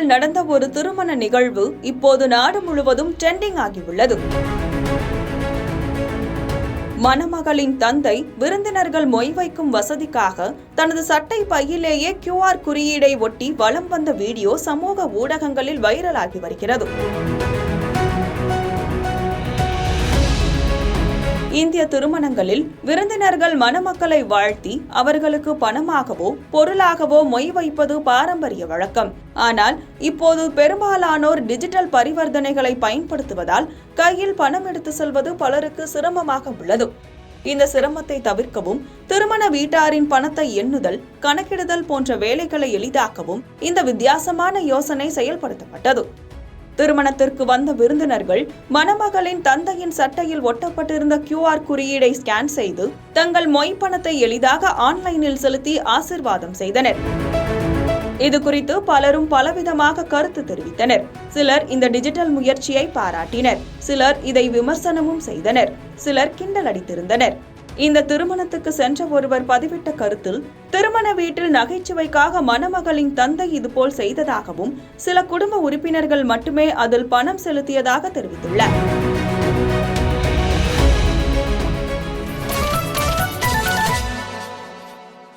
வீட்டில் நடந்த ஒரு திருமண நிகழ்வு இப்போது நாடு முழுவதும் ட்ரெண்டிங் ஆகியுள்ளது. மணமகளின் தந்தை விருந்தினர்கள் மொய் வைக்கும் வசதிக்காக தனது சட்டை பையிலேயே QR குறியீடை ஒட்டி வலம் வந்த வீடியோ சமூக ஊடகங்களில் வைரலாகி வருகிறது. இந்திய திருமணங்களில் விருந்தினர்கள் மணமக்களை வாழ்த்தி அவர்களுக்கு பணமாகவோ பொருளாகவோ மொய் வைப்பது பாரம்பரிய வழக்கம். ஆனால் இப்போது பெரும்பாலானோர் டிஜிட்டல் பரிவர்த்தனைகளை பயன்படுத்துவதால் கையில் பணம் எடுத்து செல்வது பலருக்கு சிரமமாக உள்ளது. இந்த சிரமத்தை தவிர்க்கவும் திருமண வீட்டாரின் பணத்தை எண்ணுதல், கணக்கிடுதல் போன்ற வேலைகளை எளிதாக்கவும் இந்த வித்தியாசமான யோசனை செயல்படுத்தப்பட்டது. திருமணத்திற்கு வந்த விருந்தினர்கள் மணமகளின் தந்தையின் சட்டையில் ஒட்டப்பட்டிருந்த QR குறியீடை ஸ்கேன் செய்து தங்கள் மொய் பணத்தை எளிதாக ஆன்லைனில் செலுத்தி ஆசீர்வாதம் செய்தனர். இது குறித்து பலரும் பலவிதமாக கருத்து தெரிவித்தனர். சிலர் இந்த டிஜிட்டல் முயற்சியை பாராட்டினர், சிலர் இதை விமர்சனமும் செய்தனர், சிலர் கிண்டல் அடித்திருந்தனர். இந்த திருமணத்துக்கு சென்ற ஒருவர் பதிவிட்ட கருத்தில், திருமண வீட்டில் நகைச்சுவைக்காக மணமகளின் தந்தை இதுபோல் செய்ததாகவும் சில குடும்ப உறுப்பினர்கள் மட்டுமே அதில் பணம் செலுத்தியதாக தெரிவித்துள்ளார்.